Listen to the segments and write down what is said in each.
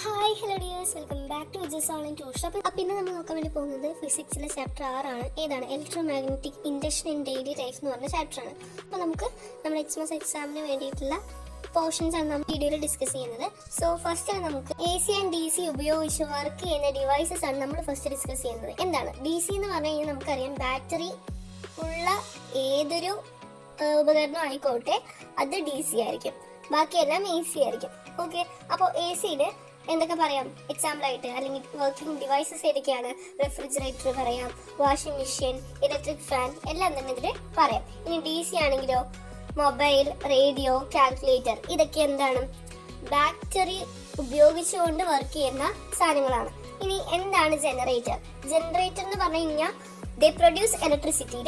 Hi hello dears, welcome back to Vijayas online tuition. അപ്പോൾ ഇന്ന് നമ്മൾ നോക്കാൻ വേണ്ടി പോകുന്നത് ഫിസിക്സിലെ ചാപ്റ്റർ 6 ആണ്. ഏതാണ്? Electro magnetic induction in daily life എന്ന് പറഞ്ഞ ചാപ്റ്ററാണ്. അപ്പോൾ നമുക്ക് നമ്മുടെ എക്സാമിന് വേണ്ടിയിട്ടുള്ള പോർഷൻസ് ആണ് നമ്മൾ വീഡിയോയിൽ ഡിസ്കസ് ചെയ്യുന്നത്. സോ ഫസ്റ്റ് നമുക്ക് AC ആൻഡ് DC ഉപയോഗിച്ച് വർക്ക് ചെയ്യുന്ന ഡിവൈസസ് ആണ് നമ്മൾ ഫസ്റ്റ് ഡിസ്കസ് ചെയ്യുന്നത്. എന്താണ് DC എന്ന് പറഞ്ഞു കഴിഞ്ഞാൽ നമുക്കറിയാം, ബാറ്ററി ഉള്ള ഏതൊരു ഉപകരണം ആയിക്കോട്ടെ അത് DC ആയിരിക്കും, ബാക്കിയെല്ലാം AC ആയിരിക്കും. ഓക്കെ, അപ്പോൾ AC-യിൽ എന്തൊക്കെ പറയാം എക്സാമ്പിൾ ആയിട്ട്, അല്ലെങ്കിൽ വർക്കിംഗ് ഡിവൈസസ് ഏതൊക്കെയാണ്? റെഫ്രിജറേറ്റർ പറയാം, വാഷിംഗ് മെഷീൻ, ഇലക്ട്രിക് ഫാൻ എല്ലാം തന്നെ ഇതിൽ പറയാം. ഇനി DC ആണെങ്കിലോ മൊബൈൽ, റേഡിയോ, കാൽക്കുലേറ്റർ, ഇതൊക്കെ എന്താണ്? ബാറ്ററി ഉപയോഗിച്ചുകൊണ്ട് വർക്ക് ചെയ്യുന്ന സാധനങ്ങളാണ്. ഇനി എന്താണ് ജനറേറ്റർ? ജനറേറ്റർ എന്ന് പറഞ്ഞു കഴിഞ്ഞാൽ ദേ പ്രൊഡ്യൂസ് ഇലക്ട്രിസിറ്റി.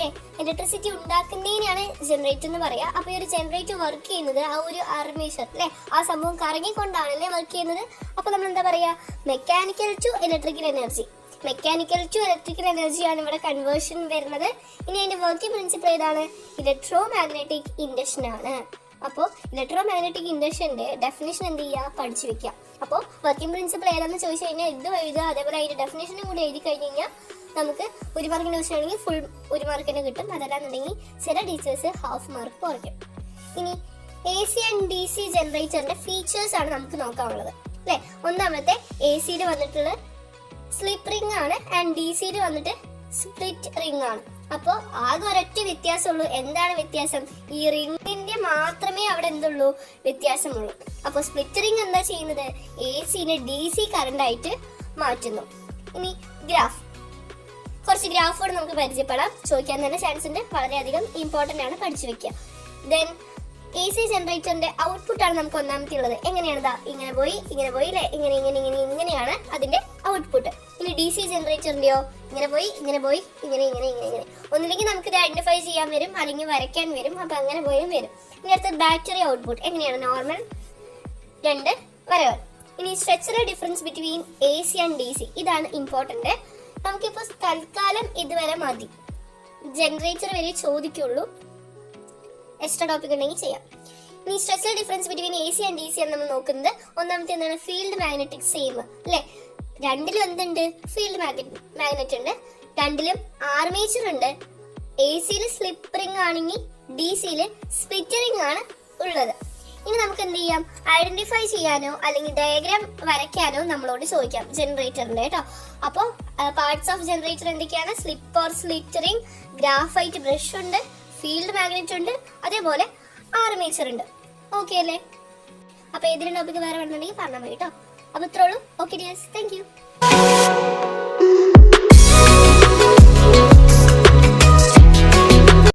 ഇലക്ട്രിസിറ്റി ഉണ്ടാക്കുന്നതിനാണ് ജനറേറ്റർ എന്ന് പറയാ. അപ്പൊ ഈ ഒരു ജനറേറ്റർ വർക്ക് ചെയ്യുന്നത് ആ ഒരു ആർമേച്ചർ അല്ലെ, ആ സംഭവം കറങ്ങിക്കൊണ്ടാണല്ലേ വർക്ക് ചെയ്യുന്നത്. അപ്പൊ നമ്മൾ എന്താ പറയാ? Mechanical to electrical energy. Mechanical to electrical എനർജിയാണ് ഇവിടെ കൺവേർഷൻ വരുന്നത്. ഇനി അതിന്റെ വർക്കിംഗ് പ്രിൻസിപ്പിൾ ഏതാണ്? ഇലക്ട്രോ മാഗ്നറ്റിക് ഇൻഡക്ഷൻ ആണ്. അപ്പോൾ ഇലക്ട്രോ മാഗ്നറ്റിക് ഇൻഡക്ഷന്റെ ഡെഫിനേഷൻ എന്ത് ചെയ്യുക? പഠിച്ചു വെക്കുക. അപ്പോൾ വർക്കിംഗ് പ്രിൻസിപ്പിൾ ഏതാണെന്ന് ചോദിച്ചു കഴിഞ്ഞാൽ ഇത് എഴുതുക, അതേപോലെ അതിന്റെ ഡെഫിനേഷനും കൂടി എഴുതി കഴിഞ്ഞ് കഴിഞ്ഞാൽ നമുക്ക് 1 മാർക്കിന് ക്വസ്റ്റൻ ആണെങ്കിൽ ഫുൾ 1 മാർക്കിന് കിട്ടും. അതല്ലാന്നുണ്ടെങ്കിൽ ചില ടീച്ചേഴ്സ് ഹാഫ് മാർക്ക് കുറയ്ക്കും. ഇനി AC ആൻഡ് DC ജനറേറ്ററിന്റെ ഫീച്ചേഴ്സ് ആണ് നമുക്ക് നോക്കാനുള്ളത് അല്ലെ. ഒന്നാമത്തെ AC-യിൽ വന്നിട്ടുള്ള സ്ലിപ്പ് റിംഗ് ആണ്, ആൻഡ് DC-യിൽ വന്നിട്ട് സ്പ്ലിറ്റ് റിംഗ് ആണ്. അപ്പോൾ ആകെ ഒരൊറ്റ വ്യത്യാസമുള്ളൂ. എന്താണ് വ്യത്യാസം? ഈ റിംഗിന്റെ മാത്രമേ അവിടെ എന്തുള്ളൂ? വ്യത്യാസമുള്ളൂ. അപ്പോൾ സ്പ്ലിറ്റ് റിംഗ് എന്താ ചെയ്യുന്നത്? AC-നെ DC കറണ്ട് ആയിട്ട് മാറ്റുന്നു. ഇനി ഗ്രാഫ്, കുറച്ച് ഗ്രാഫുകൾ നമുക്ക് പരിചയപ്പെടാം. ചോദിക്കാൻ തന്നെ ചാൻസ് ഉണ്ട്, വളരെയധികം ഇമ്പോർട്ടന്റ് ആണ്, പഠിച്ചു വെക്കുക. ദെൻ AC ജനറേറ്ററിന്റെ ഔട്ട്പുട്ട് ആണ് നമുക്ക് ഒന്നാമത്തെ ഉള്ളത്. എങ്ങനെയാണ്? ഇങ്ങനെ പോയി അല്ലെ, ഇങ്ങനെയാണ് അതിന്റെ ഔട്ട്പുട്ട്. ഇനി DC ജനറേറ്ററിന്റെയോ ഇങ്ങനെ പോയി ഇങ്ങനെ. ഒന്നില്ലെങ്കിൽ നമുക്ക് ഇത് ഐഡന്റിഫൈ ചെയ്യാൻ വരും, അല്ലെങ്കിൽ വരയ്ക്കാൻ വരും. അപ്പൊ അങ്ങനെ പോയും വരും. ഇനി അടുത്ത ബാറ്ററി ഔട്ട്പുട്ട് എങ്ങനെയാണ്? നോർമൽ 2 വരകൾ. ഇനി structural difference between AC and DC, ഇതാണ് ഇമ്പോർട്ടന്റ്. നമുക്കിപ്പോ തൽക്കാലം ഇതുവരെ മതി. ജനറേറ്റർ വരെ ചോദിക്കുള്ളൂ, എക്സ്ട്രാ ടോപ്പിക് ഉണ്ടെങ്കിൽ ചെയ്യാം. ഇനി structural difference between AC and DC ആണ് നമ്മൾ നോക്കുന്നത്. ഒന്നാമത്തെ എന്താണ്? ഫീൽഡ് മാഗ്നറ്റിക് സെയിം അല്ലെ. രണ്ടിലും എന്തുണ്ട്? ഫീൽഡ് മാഗ്നറ്റ് ഉണ്ട്. രണ്ടിലും ആർമേച്ചർ ഉണ്ട്. AC-യിൽ സ്ലിപ്പ് റിംഗ് ആണെങ്കിൽ DC-യിൽ സ്പ്ലിറ്റ് റിംഗ് ആണ് ഉള്ളത്. ഇനി നമുക്ക് എന്ത് ചെയ്യാം? ഐഡന്റിഫൈ ചെയ്യാനോ അല്ലെങ്കിൽ ഡയഗ്രാം വരയ്ക്കാനോ നമ്മളോട് ചോദിക്കാം ജനറേറ്ററിന്റെ കേട്ടോ. അപ്പോൾ പാർട്സ് ഓഫ് ജനറേറ്റർ എന്തൊക്കെയാണ്? Slip or slit ring, graphite brush ഉണ്ട്, ഫീൽഡ് മാഗ്നറ്റ് ഉണ്ട്, അതേപോലെ ആർമേച്ചർ ഉണ്ട്. ഓക്കെ അല്ലേ? അപ്പൊ ഏതെങ്കിലും ടോപ്പിക്ക് വേറെ വേണമെന്നുണ്ടെങ്കിൽ പറഞ്ഞാൽ മതി കേട്ടോ. അപ്പൊ ഇത്രേ ഉള്ളൂ. Okay dears, thank U.